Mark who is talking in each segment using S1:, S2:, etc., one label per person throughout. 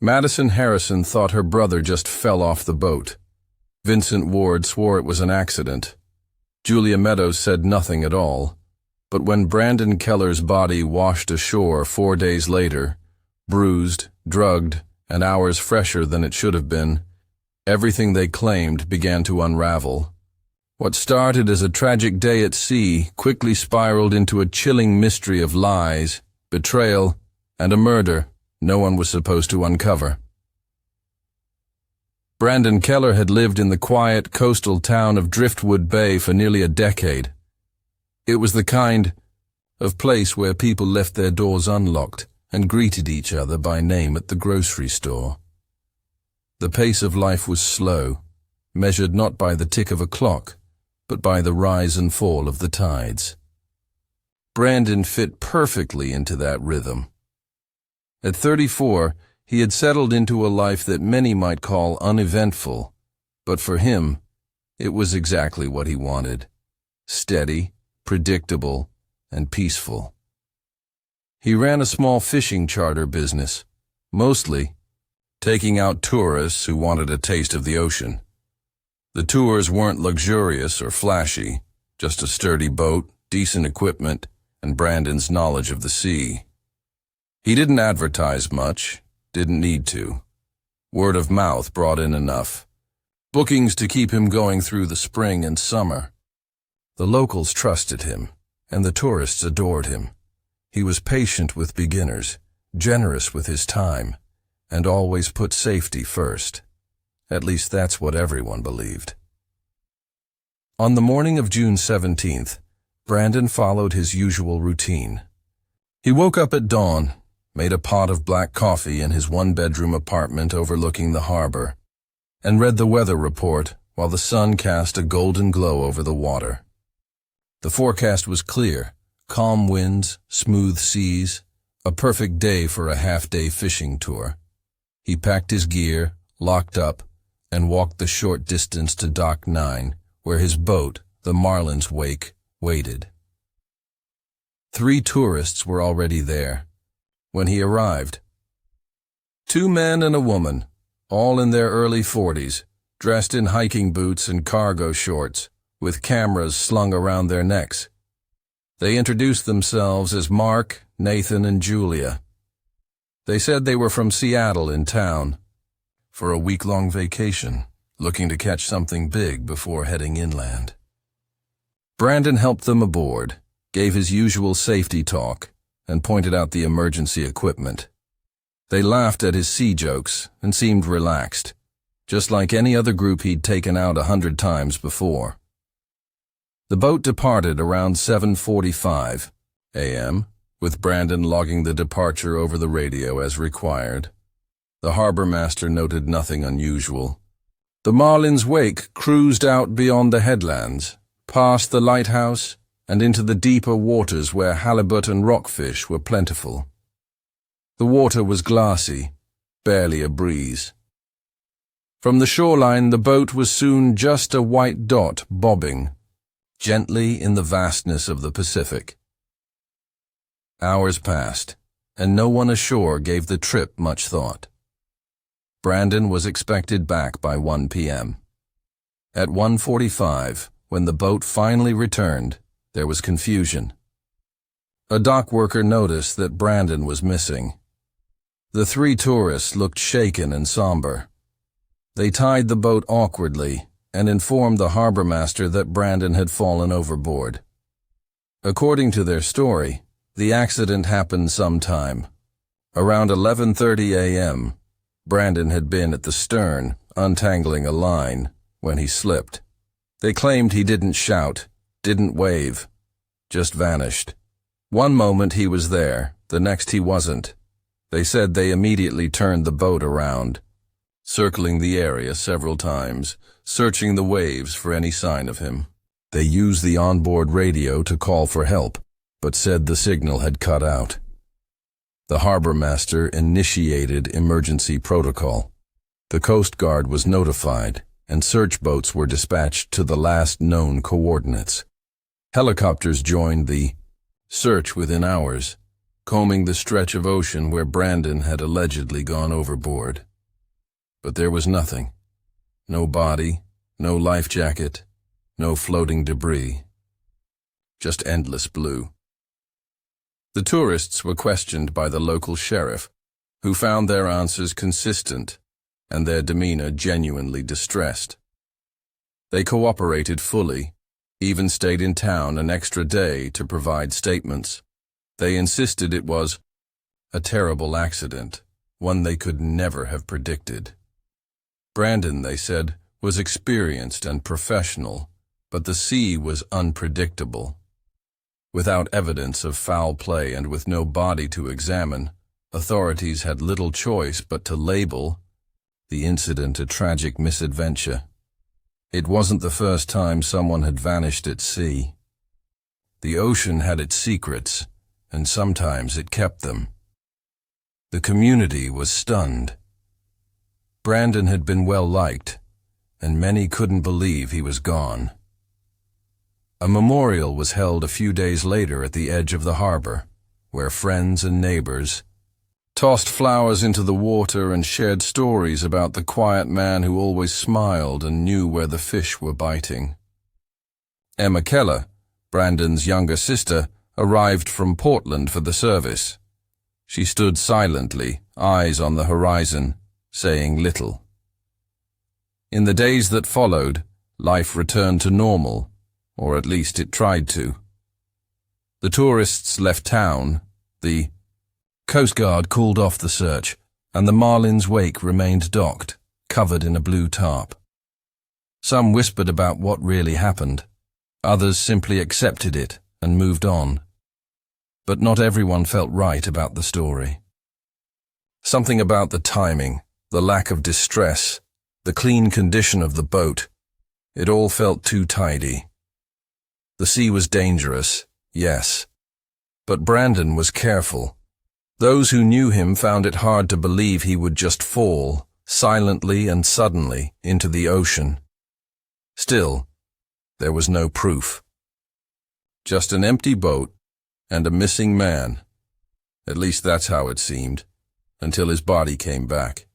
S1: Madison Harrison thought her brother just fell off the boat. Vincent Ward swore it was an accident. Julia Meadows said nothing at all. But when Brandon Keller's body washed ashore 4 days later, bruised, drugged, and hours fresher than it should have been, everything they claimed began to unravel. What started as a tragic day at sea quickly spiraled into a chilling mystery of lies, betrayal, and a murder no one was supposed to uncover. Brandon Keller had lived in the quiet coastal town of Driftwood Bay for nearly a decade. It was the kind of place where people left their doors unlocked and greeted each other by name at the grocery store. The pace of life was slow, measured not by the tick of a clock, but by the rise and fall of the tides. Brandon fit perfectly into that rhythm. At 34, he had settled into a life that many might call uneventful, but for him, it was exactly what he wanted: steady, predictable, and peaceful. He ran a small fishing charter business, mostly taking out tourists who wanted a taste of the ocean. The tours weren't luxurious or flashy, just a sturdy boat, decent equipment, and Brandon's knowledge of the sea. He didn't advertise much, didn't need to. Word of mouth brought in enough. Bookings to keep him going through the spring and summer. The locals trusted him, and the tourists adored him. He was patient with beginners, generous with his time, and always put safety first. At least that's what everyone believed. On the morning of June 17th, Brandon followed his usual routine. He woke up at dawn, made a pot of black coffee in his one-bedroom apartment overlooking the harbor, and read the weather report while the sun cast a golden glow over the water. The forecast was clear, calm winds, smooth seas, a perfect day for a half-day fishing tour. He packed his gear, locked up, and walked the short distance to Dock 9, where his boat, the Marlin's Wake, waited. 3 tourists were already there when he arrived. 2 men and a woman, all in their early 40s, dressed in hiking boots and cargo shorts, with cameras slung around their necks. They introduced themselves as Mark, Nathan, and Julia. They said they were from Seattle in town for a week-long vacation, looking to catch something big before heading inland. Brandon helped them aboard, gave his usual safety talk, and pointed out the emergency equipment. They laughed at his sea jokes and seemed relaxed, just like any other group he'd taken out 100 times before. The boat departed around 7:45 a.m., with Brandon logging the departure over the radio as required. The harbor master noted nothing unusual. The Marlin's Wake cruised out beyond the headlands, past the lighthouse, and into the deeper waters where halibut and rockfish were plentiful. The water was glassy, barely a breeze. From the shoreline, the boat was soon just a white dot bobbing, gently in the vastness of the Pacific. Hours passed, and no one ashore gave the trip much thought. Brandon was expected back by 1 p.m. At 1:45, when the boat finally returned, there was confusion. A dock worker noticed that Brandon was missing. The 3 tourists looked shaken and somber. They tied the boat awkwardly and informed the harbor master that Brandon had fallen overboard. According to their story, the accident happened sometime around 11:30 a.m. Brandon had been at the stern, untangling a line, when he slipped. They claimed he didn't shout, didn't wave, just vanished. One moment he was there, the next he wasn't. They said they immediately turned the boat around, circling the area several times, searching the waves for any sign of him. They used the onboard radio to call for help, but said the signal had cut out. The harbor master initiated emergency protocol. The Coast Guard was notified, and search boats were dispatched to the last known coordinates. Helicopters joined the search within hours, combing the stretch of ocean where Brandon had allegedly gone overboard. But there was nothing. No body, no life jacket, no floating debris. Just endless blue. The tourists were questioned by the local sheriff, who found their answers consistent and their demeanor genuinely distressed. They cooperated fully, even stayed in town an extra day to provide statements. They insisted it was a terrible accident, one they could never have predicted. Brandon, they said, was experienced and professional, but the sea was unpredictable. Without evidence of foul play and with no body to examine, authorities had little choice but to label the incident a tragic misadventure. It wasn't the first time someone had vanished at sea. The ocean had its secrets, and sometimes it kept them. The community was stunned. Brandon had been well liked, and many couldn't believe he was gone. A memorial was held a few days later at the edge of the harbor, where friends and neighbors tossed flowers into the water and shared stories about the quiet man who always smiled and knew where the fish were biting. Emma Keller, Brandon's younger sister, arrived from Portland for the service. She stood silently, eyes on the horizon, saying little. In the days that followed, life returned to normal, or at least it tried to. The tourists left town, the Coast Guard called off the search, and the Marlin's wake remained docked, covered in a blue tarp. Some whispered about what really happened. Others simply accepted it and moved on. But not everyone felt right about the story. Something about the timing, the lack of distress, the clean condition of the boat, it all felt too tidy. The sea was dangerous, yes, but Brandon was careful. Those who knew him found it hard to believe he would just fall, silently and suddenly, into the ocean. Still, there was no proof. Just an empty boat and a missing man. At least that's how it seemed, until his body came back.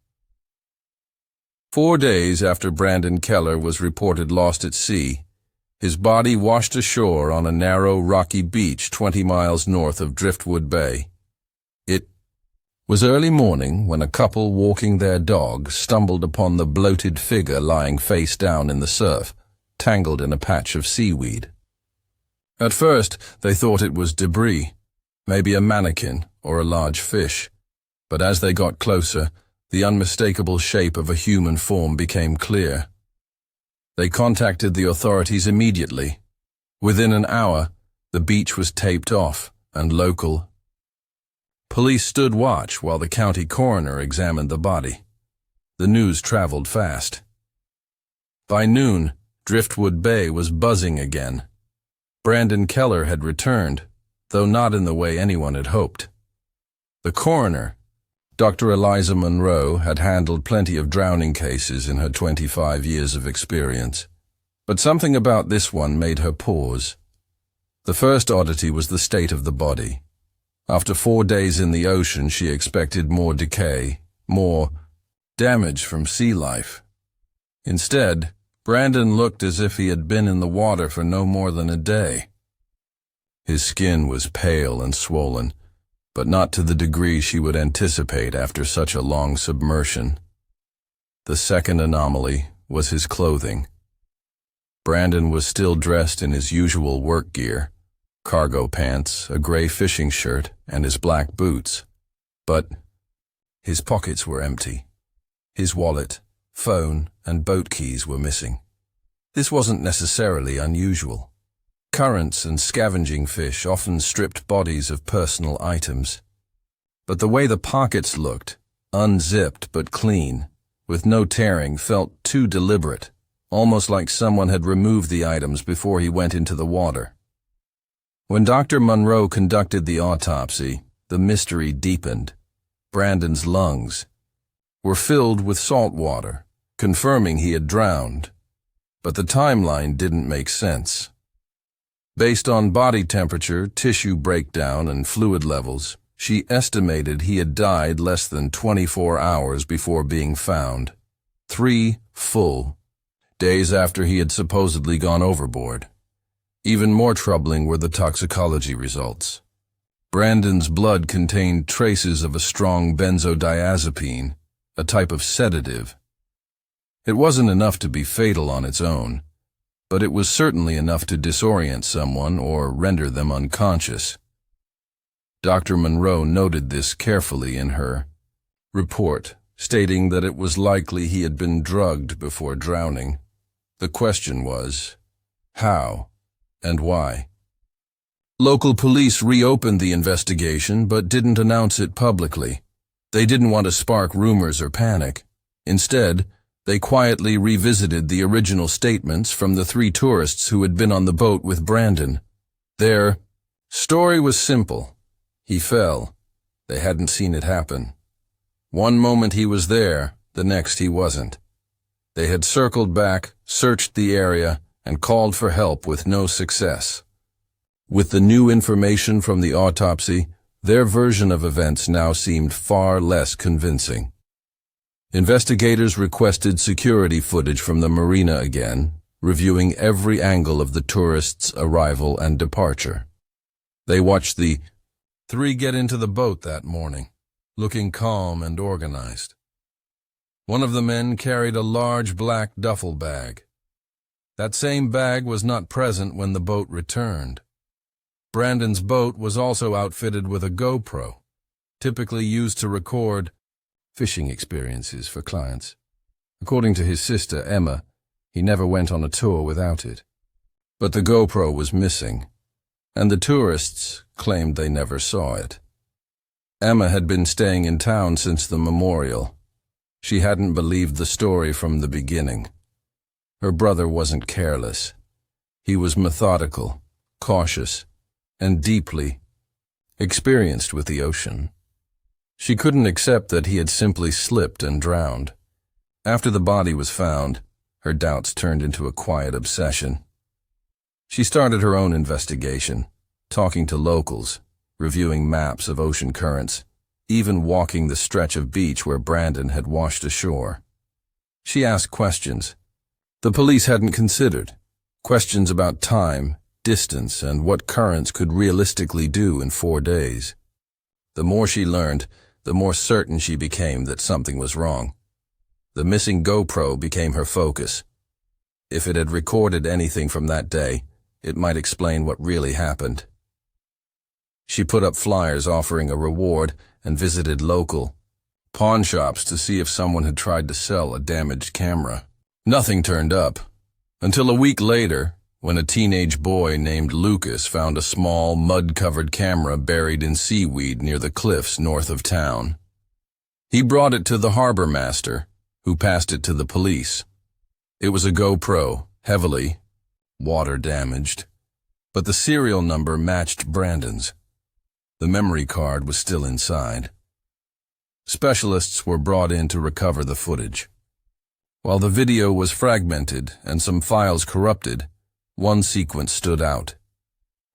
S1: 4 days after Brandon Keller was reported lost at sea, his body washed ashore on a narrow, rocky beach 20 miles north of Driftwood Bay. It was early morning when a couple walking their dog stumbled upon the bloated figure lying face down in the surf, tangled in a patch of seaweed. At first, they thought it was debris, maybe a mannequin or a large fish, but as they got closer, the unmistakable shape of a human form became clear. They contacted the authorities immediately. Within an hour, the beach was taped off, and local police stood watch while the county coroner examined the body. The news traveled fast. By noon, Driftwood Bay was buzzing again. Brandon Keller had returned, though not in the way anyone had hoped. The coroner, Dr. Eliza Monroe, had handled plenty of drowning cases in her 25 years of experience, but something about this one made her pause. The first oddity was the state of the body. After 4 days in the ocean, she expected more decay, more damage from sea life. Instead, Brandon looked as if he had been in the water for no more than a day. His skin was pale and swollen, but not to the degree she would anticipate after such a long submersion. The second anomaly was his clothing. Brandon was still dressed in his usual work gear, cargo pants, a gray fishing shirt, and his black boots. But his pockets were empty. His wallet, phone, and boat keys were missing. This wasn't necessarily unusual. Currents and scavenging fish often stripped bodies of personal items. But the way the pockets looked, unzipped but clean, with no tearing, felt too deliberate, almost like someone had removed the items before he went into the water. When Dr. Monroe conducted the autopsy, the mystery deepened. Brandon's lungs were filled with salt water, confirming he had drowned. But the timeline didn't make sense. Based on body temperature, tissue breakdown, and fluid levels, She estimated he had died less than 24 hours before being found. 3 full days after he had supposedly gone overboard. Even more troubling were the toxicology results. Brandon's blood contained traces of a strong benzodiazepine, a type of sedative. It wasn't enough to be fatal on its own, but it was certainly enough to disorient someone or render them unconscious. Dr. Monroe noted this carefully in her report, stating that it was likely he had been drugged before drowning. The question was, how and why? Local police reopened the investigation but didn't announce it publicly. They didn't want to spark rumors or panic. Instead, they quietly revisited the original statements from the 3 tourists who had been on the boat with Brandon. Their story was simple. He fell. They hadn't seen it happen. One moment he was there, the next he wasn't. They had circled back, searched the area, and called for help with no success. With the new information from the autopsy, their version of events now seemed far less convincing. Investigators requested security footage from the marina again, reviewing every angle of the tourists' arrival and departure. They watched the 3 get into the boat that morning, looking calm and organized. One of the men carried a large black duffel bag. That same bag was not present when the boat returned. Brandon's boat was also outfitted with a GoPro, typically used to record fishing experiences for clients. According to his sister, Emma, he never went on a tour without it. But the GoPro was missing, and the tourists claimed they never saw it. Emma had been staying in town since the memorial. She hadn't believed the story from the beginning. Her brother wasn't careless. He was methodical, cautious, and deeply experienced with the ocean. She couldn't accept that he had simply slipped and drowned. After the body was found, her doubts turned into a quiet obsession. She started her own investigation, talking to locals, reviewing maps of ocean currents, even walking the stretch of beach where Brandon had washed ashore. She asked questions the police hadn't considered, questions about time, distance, and what currents could realistically do in 4 days. The more she learned, the more certain she became that something was wrong. The missing GoPro became her focus. If it had recorded anything from that day, it might explain what really happened. She put up flyers offering a reward and visited local pawn shops to see if someone had tried to sell a damaged camera. Nothing turned up, until a week later, when a teenage boy named Lucas found a small, mud-covered camera buried in seaweed near the cliffs north of town. He brought it to the harbor master, who passed it to the police. It was a GoPro, heavily water-damaged, but the serial number matched Brandon's. The memory card was still inside. Specialists were brought in to recover the footage. While the video was fragmented and some files corrupted, one sequence stood out.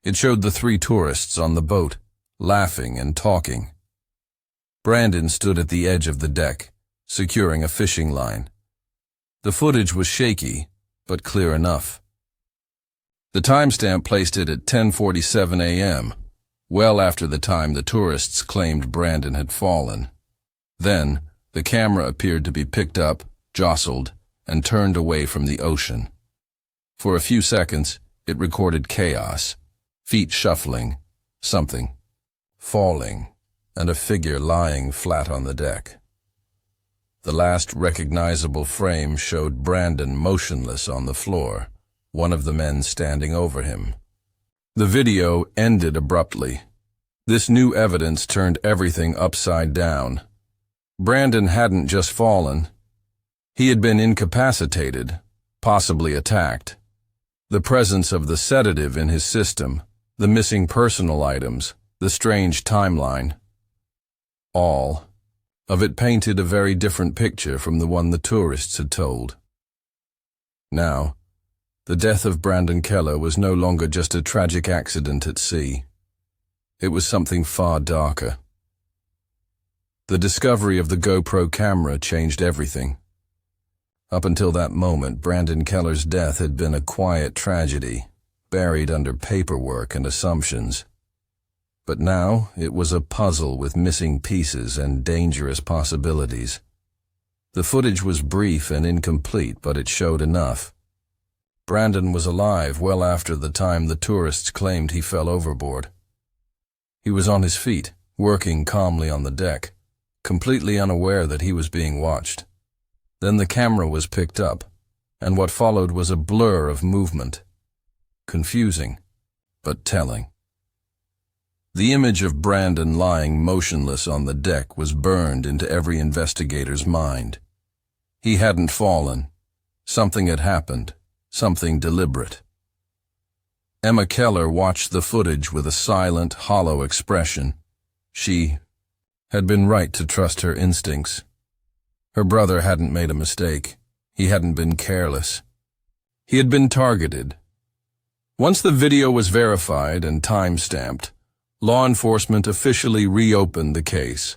S1: It showed the 3 tourists on the boat, laughing and talking. Brandon stood at the edge of the deck, securing a fishing line. The footage was shaky, but clear enough. The timestamp placed it at 10:47 a.m., well after the time the tourists claimed Brandon had fallen. Then, the camera appeared to be picked up, jostled, and turned away from the ocean. For a few seconds, it recorded chaos, feet shuffling, something falling, and a figure lying flat on the deck. The last recognizable frame showed Brandon motionless on the floor, one of the men standing over him. The video ended abruptly. This new evidence turned everything upside down. Brandon hadn't just fallen. He had been incapacitated, possibly attacked. The presence of the sedative in his system, the missing personal items, the strange timeline, all of it painted a very different picture from the one the tourists had told. Now, the death of Brandon Keller was no longer just a tragic accident at sea. It was something far darker, The discovery of the GoPro camera changed everything. Up until that moment, Brandon Keller's death had been a quiet tragedy, buried under paperwork and assumptions. But now it was a puzzle with missing pieces and dangerous possibilities. The footage was brief and incomplete, but it showed enough. Brandon was alive well after the time the tourists claimed he fell overboard. He was on his feet, working calmly on the deck, completely unaware that he was being watched. Then the camera was picked up, and what followed was a blur of movement. Confusing, but telling. The image of Brandon lying motionless on the deck was burned into every investigator's mind. He hadn't fallen. Something had happened, something deliberate. Emma Keller watched the footage with a silent, hollow expression. She had been right to trust her instincts. Her brother hadn't made a mistake. He hadn't been careless. He had been targeted. Once the video was verified and time-stamped, law enforcement officially reopened the case.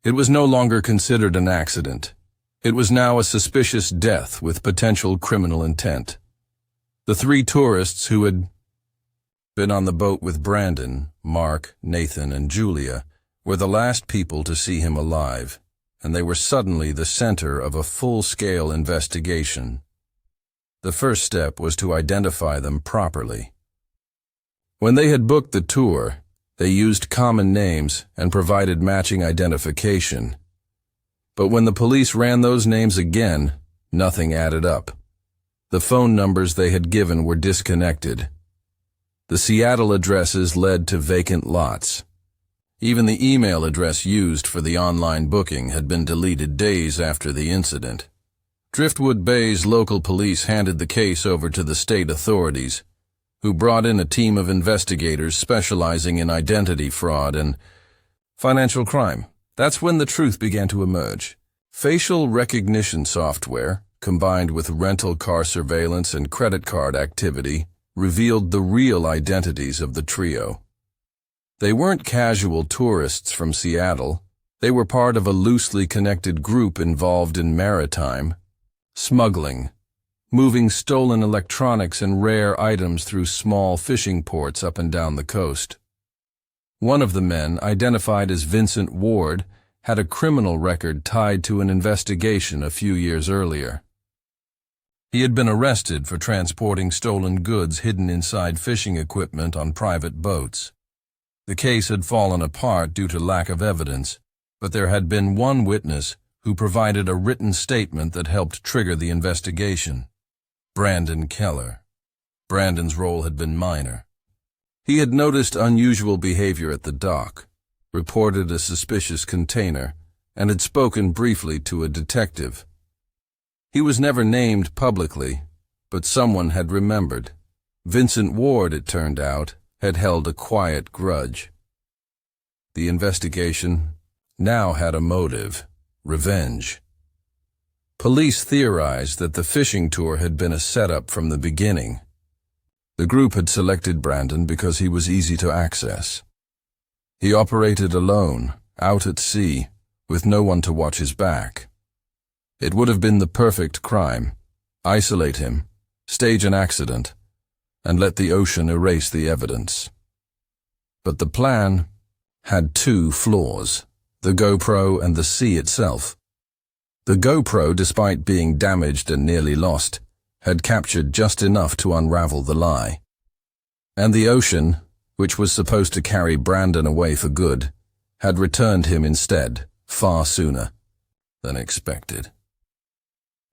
S1: It was no longer considered an accident. It was now a suspicious death with potential criminal intent. The 3 tourists who had been on the boat with Brandon, Mark, Nathan, and Julia, were the last people to see him alive, and they were suddenly the center of a full-scale investigation. The first step was to identify them properly. When they had booked the tour, they used common names and provided matching identification. But when the police ran those names again, nothing added up. The phone numbers they had given were disconnected. The Seattle addresses led to vacant lots. Even the email address used for the online booking had been deleted days after the incident. Driftwood Bay's local police handed the case over to the state authorities, who brought in a team of investigators specializing in identity fraud and financial crime. That's when the truth began to emerge. Facial recognition software, combined with rental car surveillance and credit card activity, revealed the real identities of the trio. They weren't casual tourists from Seattle. They were part of a loosely connected group involved in maritime smuggling, moving stolen electronics and rare items through small fishing ports up and down the coast. One of the men, identified as Vincent Ward, had a criminal record tied to an investigation a few years earlier. He had been arrested for transporting stolen goods hidden inside fishing equipment on private boats. The case had fallen apart due to lack of evidence, but there had been one witness who provided a written statement that helped trigger the investigation. Brandon Keller. Brandon's role had been minor. He had noticed unusual behavior at the dock, reported a suspicious container, and had spoken briefly to a detective. He was never named publicly, but someone had remembered. Vincent Ward, it turned out, had held a quiet grudge. The investigation now had a motive: revenge. Police theorized that the fishing tour had been a setup from the beginning. The group had selected Brandon because he was easy to access. He operated alone, out at sea, with no one to watch his back. It would have been the perfect crime: isolate him, stage an accident, and let the ocean erase the evidence. But the plan had 2 flaws: the GoPro and the sea itself. The GoPro, despite being damaged and nearly lost, had captured just enough to unravel the lie. And the ocean, which was supposed to carry Brandon away for good, had returned him instead, far sooner than expected.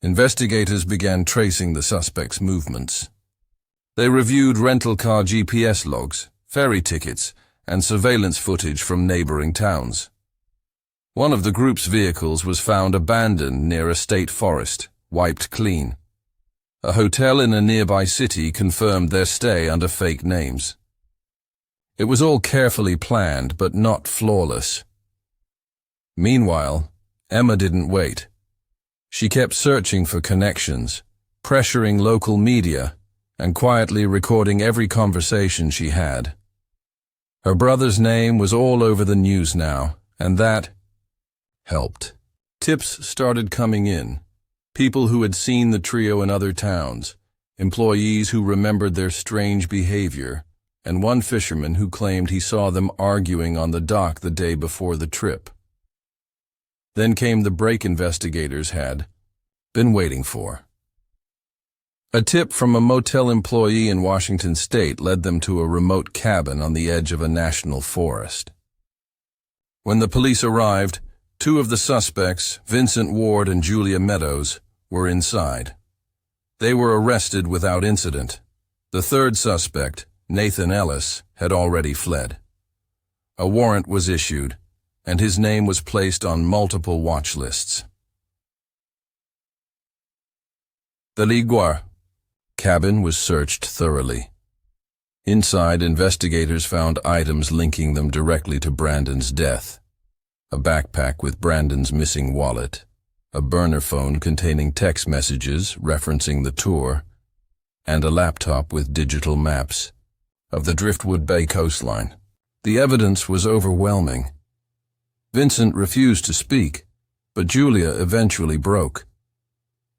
S1: Investigators began tracing the suspect's movements. They reviewed rental car GPS logs, ferry tickets, and surveillance footage from neighboring towns. One of the group's vehicles was found abandoned near a state forest, wiped clean. A hotel in a nearby city confirmed their stay under fake names. It was all carefully planned, but not flawless. Meanwhile, Emma didn't wait. She kept searching for connections, pressuring local media, and quietly recording every conversation she had. Her brother's name was all over the news now, and that, helped. Tips started coming in. People who had seen the trio in other towns, employees who remembered their strange behavior, and one fisherman who claimed he saw them arguing on the dock the day before the trip. Then came the break investigators had been waiting for. A tip from a motel employee in Washington state led them to a remote cabin on the edge of a national forest. When the police arrived, two of the suspects, Vincent Ward and Julia Meadows, were inside. They were arrested without incident. The third suspect, Nathan Ellis, had already fled. A warrant was issued, and his name was placed on multiple watch lists. The Liguar cabin was searched thoroughly. Inside, investigators found items linking them directly to Brandon's death. A backpack with Brandon's missing wallet, a burner phone containing text messages referencing the tour, and a laptop with digital maps of the Driftwood Bay coastline. The evidence was overwhelming. Vincent refused to speak, but Julia eventually broke.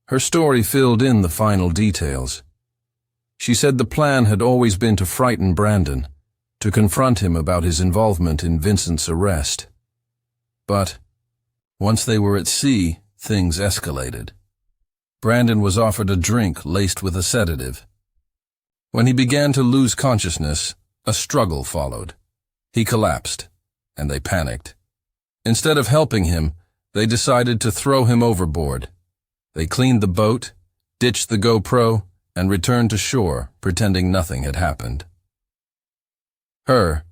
S1: Her story filled in the final details. She said the plan had always been to frighten Brandon, to confront him about his involvement in Vincent's arrest. But once they were at sea, things escalated. Brandon was offered a drink laced with a sedative. When he began to lose consciousness, a struggle followed. He collapsed, and they panicked. Instead of helping him, they decided to throw him overboard. They cleaned the boat, ditched the GoPro, and returned to shore, pretending nothing had happened. Her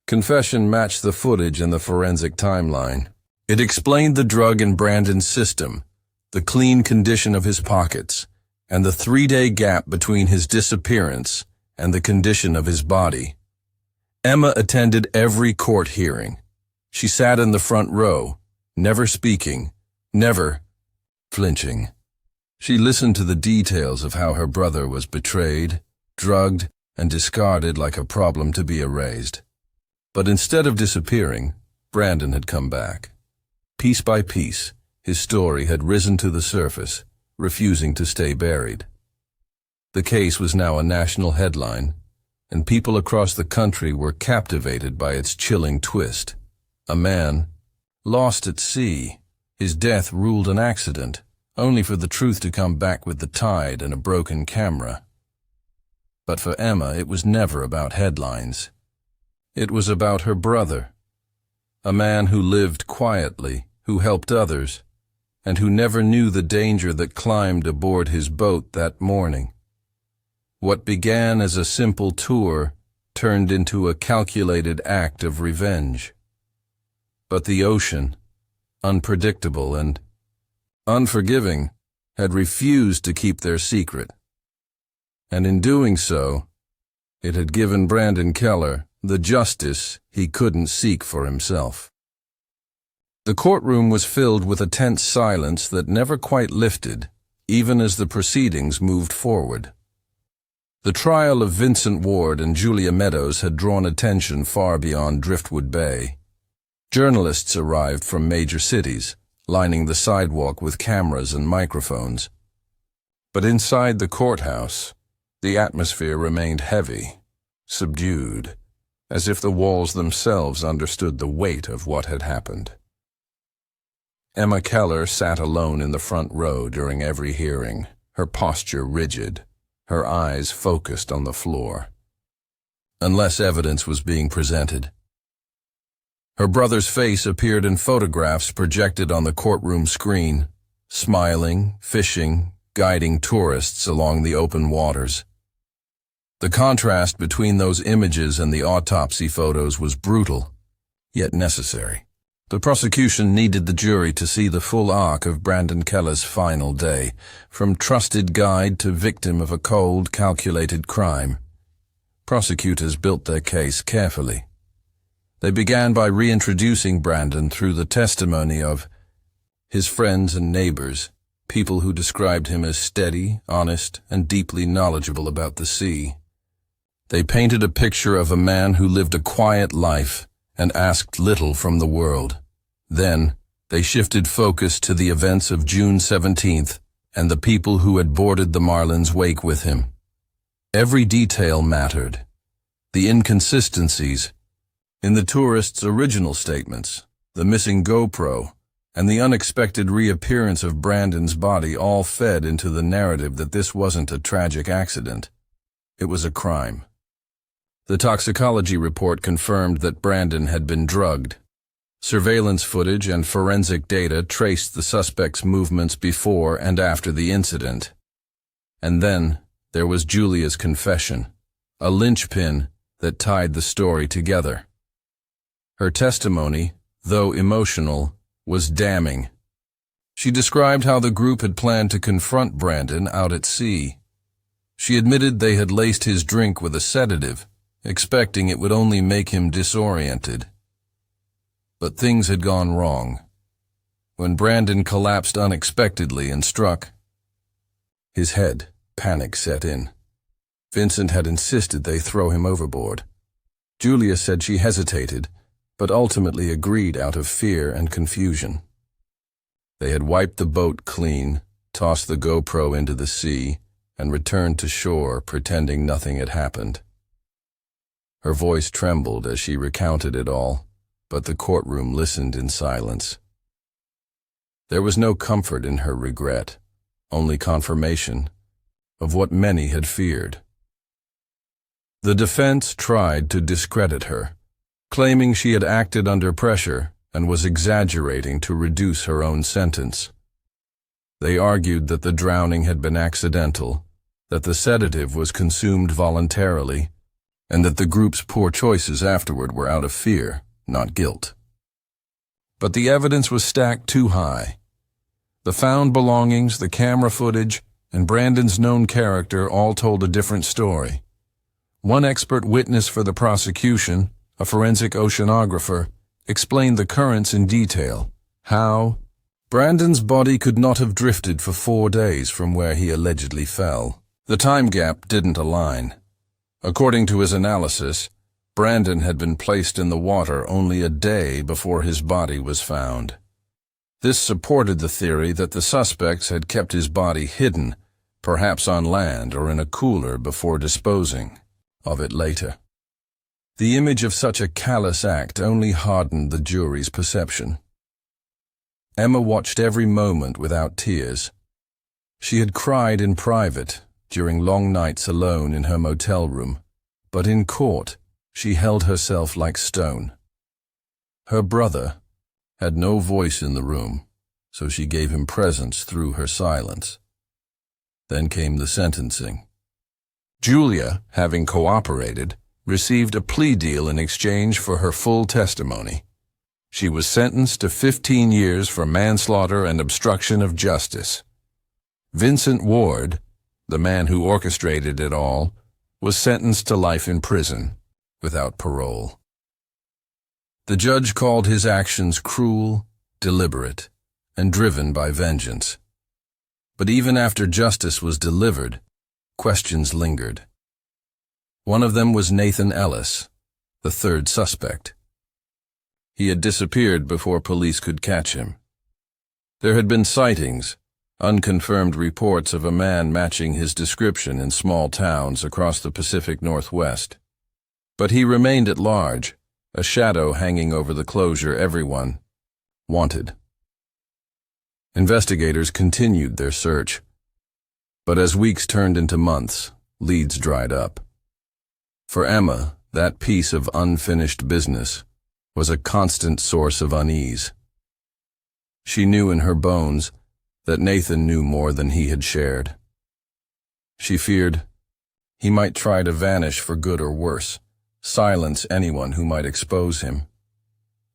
S1: confession matched the footage in the forensic timeline. It explained the drug in Brandon's system, the clean condition of his pockets, and the 3-day gap between his disappearance and the condition of his body. Emma attended every court hearing. She sat in the front row, never speaking, never flinching. She listened to the details of how her brother was betrayed, drugged, and discarded like a problem to be erased. But instead of disappearing, Brandon had come back. Piece by piece, his story had risen to the surface, refusing to stay buried. The case was now a national headline, and people across the country were captivated by its chilling twist. A man, lost at sea, his death ruled an accident, only for the truth to come back with the tide and a broken camera. But for Emma, it was never about headlines. It was about her brother, a man who lived quietly, who helped others, and who never knew the danger that climbed aboard his boat that morning. What began as a simple tour turned into a calculated act of revenge. But the ocean, unpredictable and unforgiving, had refused to keep their secret. And in doing so, it had given Brandon Keller the justice he couldn't seek for himself. The courtroom was filled with a tense silence that never quite lifted, even as the proceedings moved forward. The trial of Vincent Ward and Julia Meadows had drawn attention far beyond Driftwood Bay. Journalists arrived from major cities, lining the sidewalk with cameras and microphones. But inside the courthouse, the atmosphere remained heavy, subdued, as if the walls themselves understood the weight of what had happened. Emma Keller sat alone in the front row during every hearing, her posture rigid, her eyes focused on the floor. Unless evidence was being presented. Her brother's face appeared in photographs projected on the courtroom screen, smiling, fishing, guiding tourists along the open waters. The contrast between those images and the autopsy photos was brutal, yet necessary. The prosecution needed the jury to see the full arc of Brandon Keller's final day, from trusted guide to victim of a cold, calculated crime. Prosecutors built their case carefully. They began by reintroducing Brandon through the testimony of his friends and neighbors, people who described him as steady, honest, and deeply knowledgeable about the sea. They painted a picture of a man who lived a quiet life and asked little from the world. Then, They shifted focus to the events of June 17th and the people who had boarded the Marlin's wake with him. Every detail mattered. The inconsistencies in the tourists' original statements, the missing GoPro, and the unexpected reappearance of Brandon's body all fed into the narrative that this wasn't a tragic accident. It was a crime. The toxicology report confirmed that Brandon had been drugged. Surveillance footage and forensic data traced the suspect's movements before and after the incident. And then there was Julia's confession, a linchpin that tied the story together. Her testimony, though emotional, was damning. She described how the group had planned to confront Brandon out at sea. She admitted they had laced his drink with a sedative, expecting it would only make him disoriented. But things had gone wrong. When Brandon collapsed unexpectedly and struck his head, panic set in. Vincent had insisted they throw him overboard. Julia said she hesitated, but ultimately agreed out of fear and confusion. They had wiped the boat clean, tossed the GoPro into the sea, and returned to shore pretending nothing had happened. Her voice trembled as she recounted it all, but the courtroom listened in silence. There was no comfort in her regret, only confirmation of what many had feared. The defense tried to discredit her, claiming she had acted under pressure and was exaggerating to reduce her own sentence. They argued that the drowning had been accidental, that the sedative was consumed voluntarily, and that the group's poor choices afterward were out of fear, not guilt. But the evidence was stacked too high. The found belongings, the camera footage, and Brandon's known character all told a different story. One expert witness for the prosecution, a forensic oceanographer, explained the currents in detail. How Brandon's body could not have drifted for 4 days from where he allegedly fell. The time gap didn't align. According to his analysis, Brandon had been placed in the water only a day before his body was found. This supported the theory that the suspects had kept his body hidden, perhaps on land or in a cooler before disposing of it later. The image of such a callous act only hardened the jury's perception. Emma watched every moment without tears. She had cried in private during long nights alone in her motel room, but in court she held herself like stone. Her brother had no voice in the room, so she gave him presence through her silence. Then came the sentencing. Julia, having cooperated, received a plea deal in exchange for her full testimony. She was sentenced to 15 years for manslaughter and obstruction of justice. Vincent Ward, the man who orchestrated it all, was sentenced to life in prison, without parole. The judge called his actions cruel, deliberate, and driven by vengeance. But even after justice was delivered, questions lingered. One of them was Nathan Ellis, the third suspect. He had disappeared before police could catch him. There had been sightings, unconfirmed reports of a man matching his description in small towns across the Pacific Northwest. But he remained at large, a shadow hanging over the closure everyone wanted. Investigators continued their search, but as weeks turned into months, leads dried up. For Emma, that piece of unfinished business was a constant source of unease. She knew in her bones that Nathan knew more than he had shared. She feared he might try to vanish for good or worse, silence anyone who might expose him.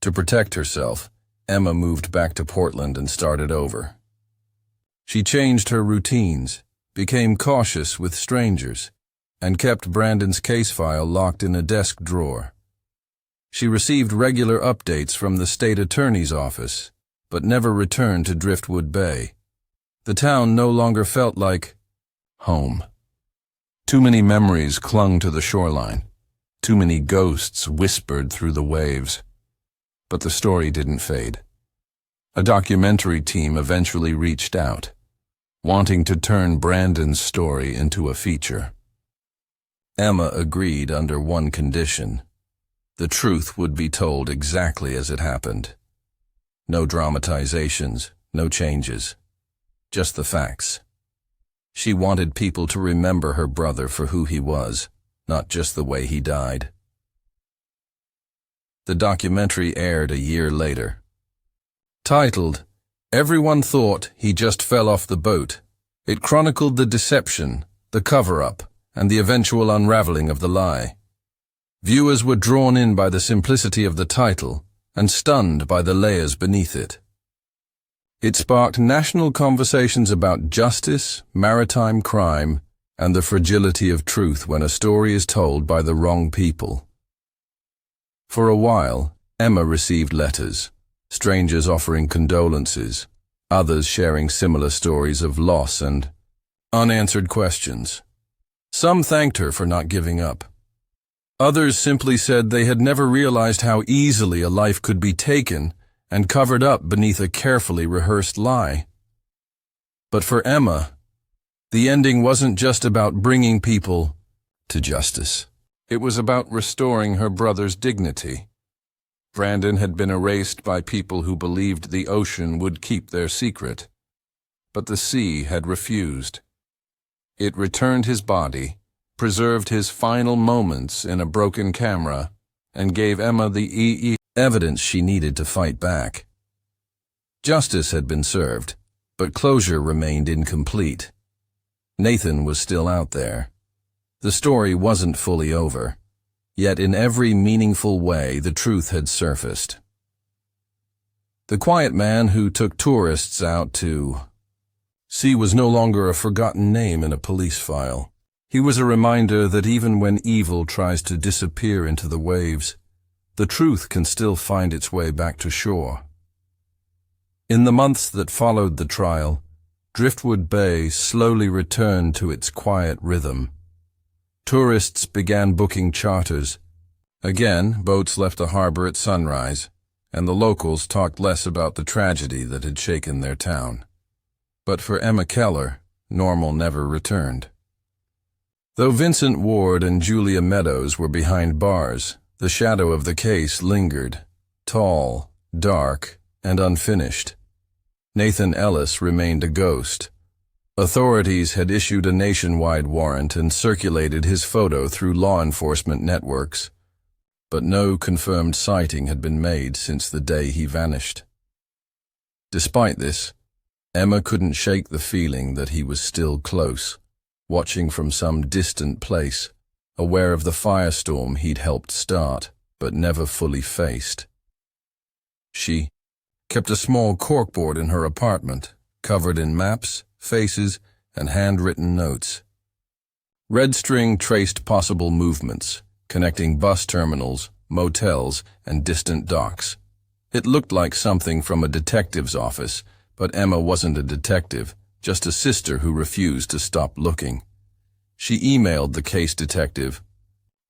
S1: To protect herself, Emma moved back to Portland and started over. She changed her routines, became cautious with strangers, and kept Brandon's case file locked in a desk drawer. She received regular updates from the state attorney's office, but never returned to Driftwood Bay. The town no longer felt like home. Too many memories clung to the shoreline. Too many ghosts whispered through the waves. But the story didn't fade. A documentary team eventually reached out, wanting to turn Brandon's story into a feature. Emma agreed under one condition. The truth would be told exactly as it happened. No dramatizations, no changes, just the facts. She wanted people to remember her brother for who he was, not just the way he died. The documentary aired a year later. Titled, "Everyone Thought He Just Fell Off the Boat," it chronicled the deception, the cover-up, and the eventual unraveling of the lie. Viewers were drawn in by the simplicity of the title and stunned by the layers beneath it. It sparked national conversations about justice, maritime crime, and the fragility of truth when a story is told by the wrong people. For a while, Emma received letters, strangers offering condolences, others sharing similar stories of loss and unanswered questions. Some thanked her for not giving up. Others simply said they had never realized how easily a life could be taken and covered up beneath a carefully rehearsed lie. But for Emma, the ending wasn't just about bringing people to justice. It was about restoring her brother's dignity. Brandon had been erased by people who believed the ocean would keep their secret. But the sea had refused. It returned his body, preserved his final moments in a broken camera, and gave Emma the evidence she needed to fight back. Justice had been served, but closure remained incomplete. Nathan was still out there. The story wasn't fully over, yet in every meaningful way the truth had surfaced. The quiet man who took tourists out to sea was no longer a forgotten name in a police file. He was a reminder that even when evil tries to disappear into the waves, the truth can still find its way back to shore. In the months that followed the trial, Driftwood Bay slowly returned to its quiet rhythm. Tourists began booking charters. Again, boats left the harbor at sunrise, and the locals talked less about the tragedy that had shaken their town. But for Emma Keller, normal never returned. Though Vincent Ward and Julia Meadows were behind bars, the shadow of the case lingered, tall, dark, and unfinished. Nathan Ellis remained a ghost. Authorities had issued a nationwide warrant and circulated his photo through law enforcement networks, but no confirmed sighting had been made since the day he vanished. Despite this, Emma couldn't shake the feeling that he was still close, watching from some distant place, aware of the firestorm he'd helped start, but never fully faced. She kept a small corkboard in her apartment, covered in maps, faces, and handwritten notes. Red string traced possible movements, connecting bus terminals, motels, and distant docks. It looked like something from a detective's office, but Emma wasn't a detective, just a sister who refused to stop looking. She emailed the case detective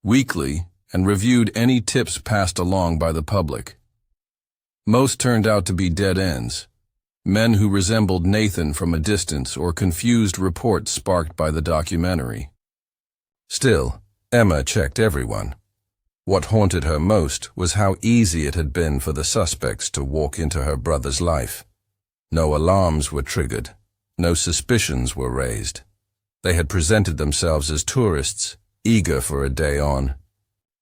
S1: weekly and reviewed any tips passed along by the public. Most turned out to be dead ends, men who resembled Nathan from a distance or confused reports sparked by the documentary. Still, Emma checked everyone. What haunted her most was how easy it had been for the suspects to walk into her brother's life. No alarms were triggered. No suspicions were raised. They had presented themselves as tourists, eager for a day on.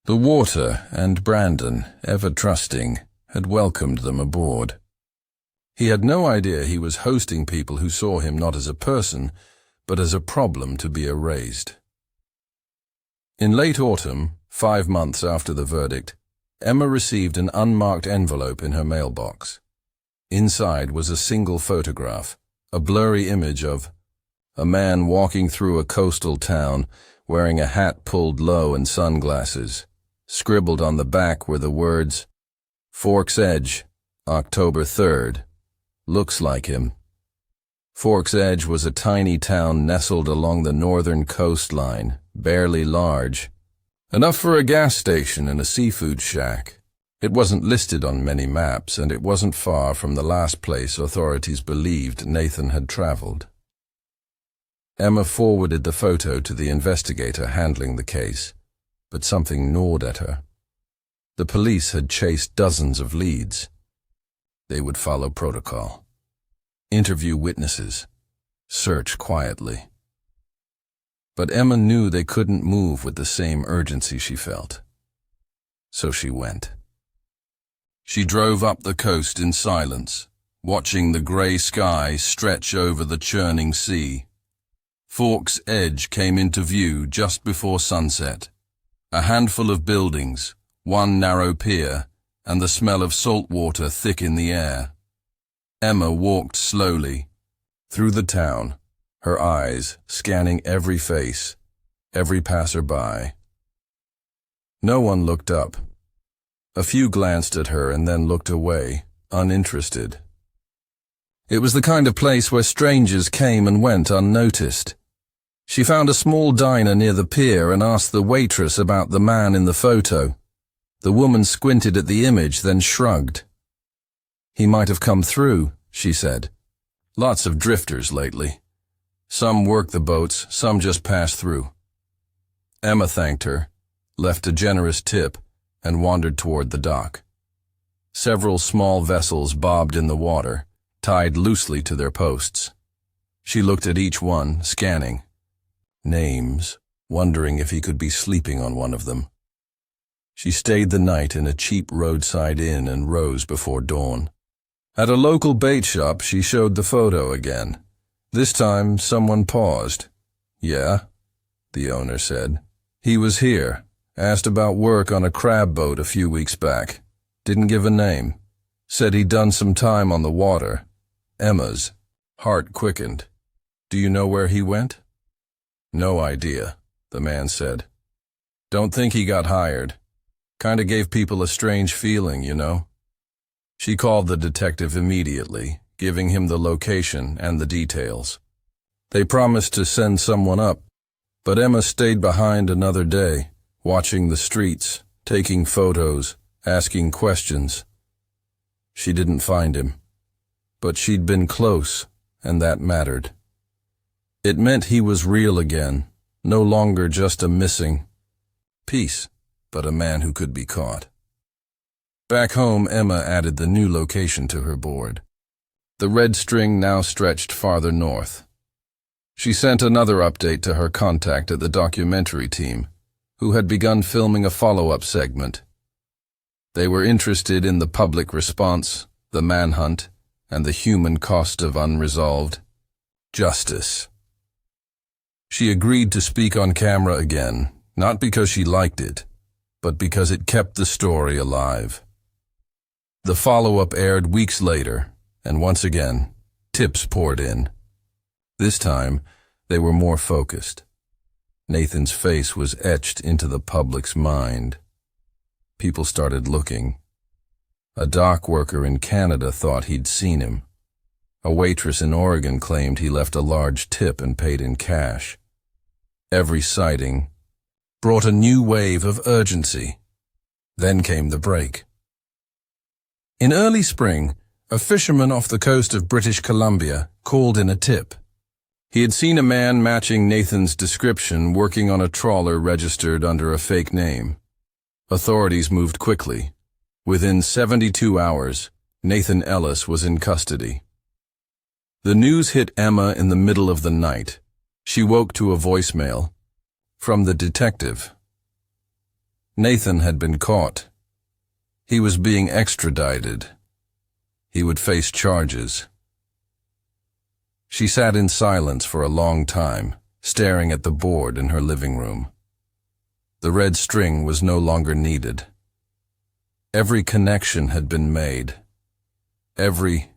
S1: The water and Brandon, ever trusting, had welcomed them aboard. He had no idea he was hosting people who saw him not as a person, but as a problem to be erased. In late autumn, 5 months after the verdict, Emma received an unmarked envelope in her mailbox. Inside was a single photograph, a blurry image of a man walking through a coastal town wearing a hat pulled low and sunglasses. Scribbled on the back were the words, "Forks Edge, October 3rd. Looks like him." Forks Edge was a tiny town nestled along the northern coastline, barely large. Enough for a gas station and a seafood shack. It wasn't listed on many maps, and it wasn't far from the last place authorities believed Nathan had traveled. Emma forwarded the photo to the investigator handling the case, but something gnawed at her. The police had chased dozens of leads. They would follow protocol. Interview witnesses. Search quietly. But Emma knew they couldn't move with the same urgency she felt. So she went. She drove up the coast in silence, watching the grey sky stretch over the churning sea. Fork's Edge came into view just before sunset. A handful of buildings, one narrow pier, and the smell of salt water thick in the air. Emma walked slowly through the town, her eyes scanning every face, every passerby. No one looked up. A few glanced at her and then looked away, uninterested. It was the kind of place where strangers came and went unnoticed. She found a small diner near the pier and asked the waitress about the man in the photo. The woman squinted at the image, then shrugged. "He might have come through," she said. "Lots of drifters lately. Some work the boats, some just pass through." Emma thanked her, left a generous tip, and wandered toward the dock. Several small vessels bobbed in the water, tied loosely to their posts. She looked at each one, scanning. Names, wondering if he could be sleeping on one of them. She stayed the night in a cheap roadside inn and rose before dawn. At a local bait shop, she showed the photo again. This time, someone paused. "Yeah," the owner said. "He was here, asked about work on a crab boat a few weeks back. Didn't give a name. Said he'd done some time on the water." Emma's heart quickened. "Do you know where he went?" "No idea," the man said. "Don't think he got hired. Kinda gave people a strange feeling, you know." She called the detective immediately, giving him the location and the details. They promised to send someone up, but Emma stayed behind another day, watching the streets, taking photos, asking questions. She didn't find him, but she'd been close, and that mattered. It meant he was real again, no longer just a missing piece, but a man who could be caught. Back home, Emma added the new location to her board. The red string now stretched farther north. She sent another update to her contact at the documentary team, who had begun filming a follow-up segment. They were interested in the public response, the manhunt, and the human cost of unresolved justice. She agreed to speak on camera again, not because she liked it, but because it kept the story alive. The follow-up aired weeks later, and once again, tips poured in. This time, they were more focused. Nathan's face was etched into the public's mind. People started looking. A dock worker in Canada thought he'd seen him. A waitress in Oregon claimed he left a large tip and paid in cash. Every sighting brought a new wave of urgency. Then came the break. In early spring, a fisherman off the coast of British Columbia called in a tip. He had seen a man matching Nathan's description working on a trawler registered under a fake name. Authorities moved quickly. Within 72 hours, Nathan Ellis was in custody. The news hit Emma in the middle of the night. She woke to a voicemail from the detective. Nathan had been caught. He was being extradited. He would face charges. She sat in silence for a long time, staring at the board in her living room. The red string was no longer needed. Every connection had been made. Every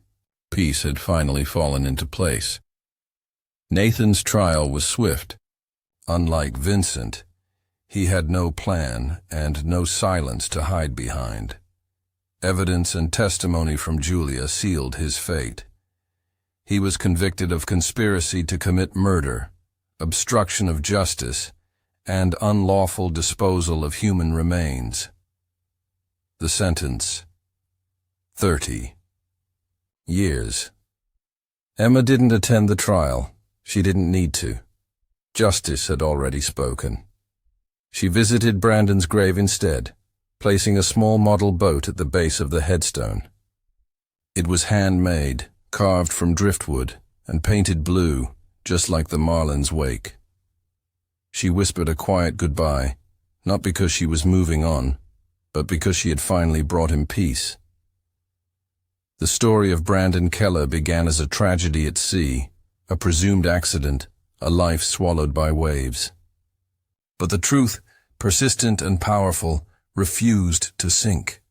S1: piece had finally fallen into place. Nathan's trial was swift. Unlike Vincent, he had no plan and no silence to hide behind. Evidence and testimony from Julia sealed his fate. He was convicted of conspiracy to commit murder, obstruction of justice, and unlawful disposal of human remains. The sentence: 30 years. Emma didn't attend the trial. She didn't need to. Justice had already spoken. She visited Brandon's grave instead, placing a small model boat at the base of the headstone. It was handmade, carved from driftwood, and painted blue, just like the Marlin's wake. She whispered a quiet goodbye, not because she was moving on, but because she had finally brought him peace. The story of Brandon Keller began as a tragedy at sea, a presumed accident, a life swallowed by waves. But the truth, persistent and powerful, refused to sink.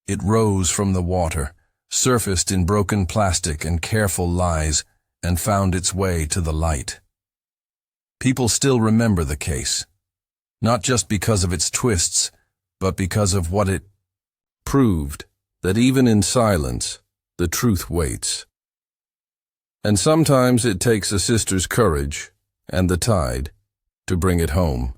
S1: It rose from the water, surfaced in broken plastic and careful lies, and found its way to the light. People still remember the case, not just because of its twists, but because of what it proved, that even in silence, the truth waits. And sometimes it takes a sister's courage and the tide to bring it home.